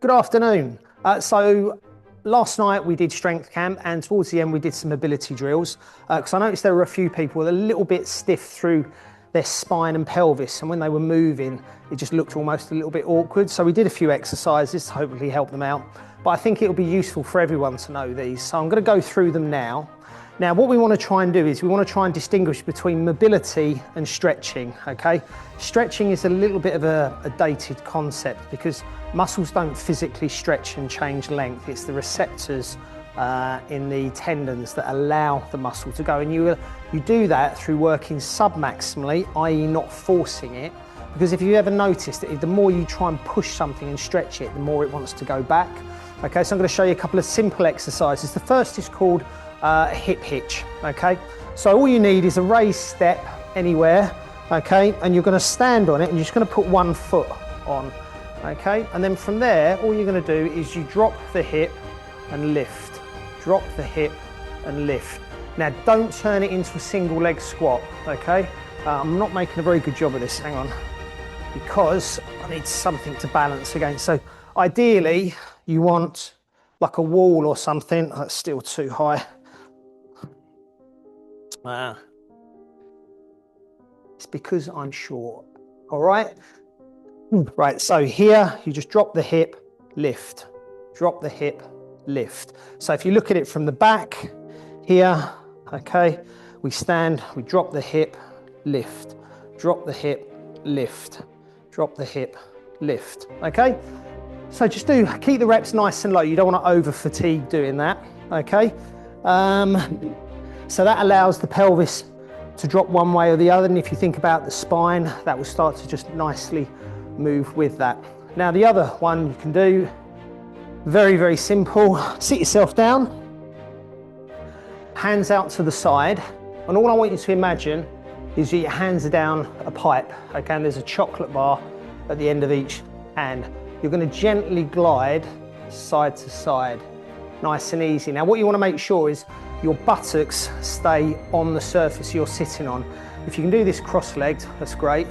Good afternoon. So last night we did strength camp, and towards the end we did some mobility drills because I noticed there were a few people a little bit stiff through their spine and pelvis, and when they were moving it just looked almost a little bit awkward. So we did a few exercises to hopefully help them out, but I think it'll be useful for everyone to know these, so I'm going to go through them now. Now what we want to try and do is we want to try and distinguish between mobility and stretching, okay? Stretching is a little bit of a dated concept because muscles don't physically stretch and change length. It's the receptors in the tendons that allow the muscle to go, and you do that through working submaximally, i.e. not forcing it, because if you ever noticed that the more you try and push something and stretch it, the more it wants to go back. Okay, so I'm going to show you a couple of simple exercises. The first is called hip hitch, okay? So all you need is a raised step anywhere, okay? And you're going to stand on it and you're just going to put one foot on, okay? And then from there, all you're going to do is you drop the hip and lift, drop the hip and lift. Now don't turn it into a single leg squat, okay? I'm not making a very good job of this, hang on, because I need something to balance against. So ideally you want like a wall or something. That's still too high. It's because I'm short. All right. Right, so here you just drop the hip, lift, drop the hip, lift. So if you look at it from the back here, okay, we stand, we drop the hip, lift, drop the hip, lift, drop the hip, lift, okay? So just keep the reps nice and low. You don't want to over fatigue doing that, okay? So that allows the pelvis to drop one way or the other, and if you think about the spine, that will start to just nicely move with that. Now the other one you can do, very, very simple. Sit yourself down, hands out to the side, and all I want you to imagine is that your hands are down a pipe, okay, and there's a chocolate bar at the end of each hand. You're going to gently glide side to side, nice and easy. Now what you want to make sure is your buttocks stay on the surface you're sitting on. If you can do this cross-legged, that's great.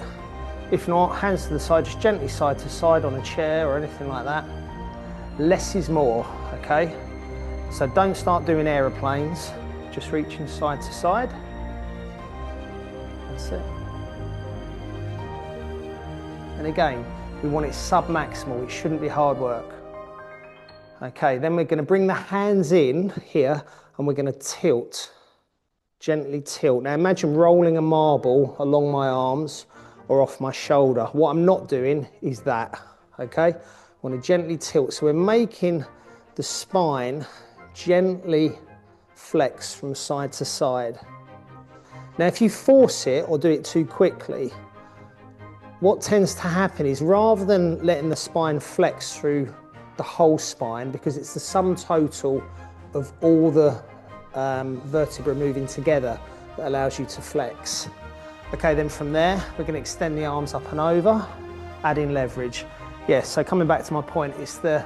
If not, hands to the side, just gently side to side on a chair or anything like that. Less is more, okay? So don't start doing aeroplanes, just reaching side to side. That's it. And again, we want it sub-maximal, it shouldn't be hard work. Okay, then we're going to bring the hands in here and we're going to tilt, gently tilt. Now imagine rolling a marble along my arms or off my shoulder. What I'm not doing is that, okay? I want to gently tilt. So we're making the spine gently flex from side to side. Now if you force it or do it too quickly, what tends to happen is rather than letting the spine flex through the whole spine, because it's the sum total of all the vertebrae moving together that allows you to flex. Okay, then from there, we're going to extend the arms up and over, adding leverage. Yeah, so coming back to my point, it's the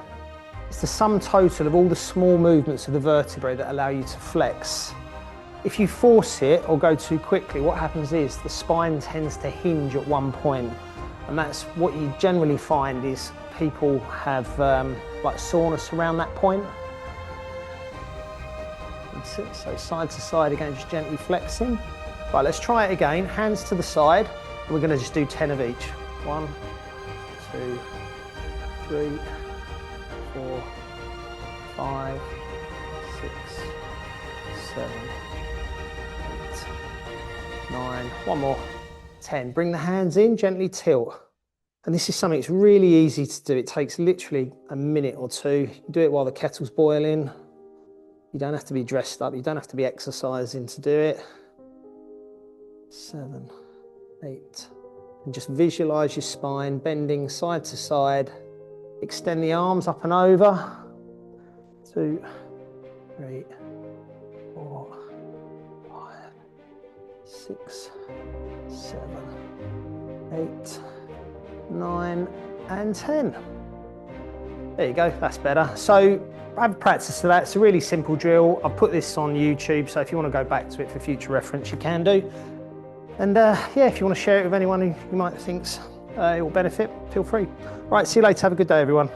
sum total of all the small movements of the vertebrae that allow you to flex. If you force it or go too quickly, what happens is the spine tends to hinge at one point, and that's what you generally find is people have like soreness around that point. That's it. So side to side again, just gently flexing. Right, let's try it again. Hands to the side, and we're going to just do 10 of each. 1, 2, 3, 4, 5, 6, 7, 8, 9. One more. 10. Bring the hands in, gently tilt. And this is something that's really easy to do. It takes literally a minute or two. You do it while the kettle's boiling. You don't have to be dressed up. You don't have to be exercising to do it. 7, 8. And just visualize your spine bending side to side. Extend the arms up and over. 2, 3, 4, 5, 6, 7, 8, 9 and 10. There you go, that's better. So have practice of that. It's a really simple drill. I've put this on YouTube, so if you want to go back to it for future reference, you can do. And yeah, if you want to share it with anyone who you might think it will benefit, feel free. Right, see you later. Have a good day, everyone.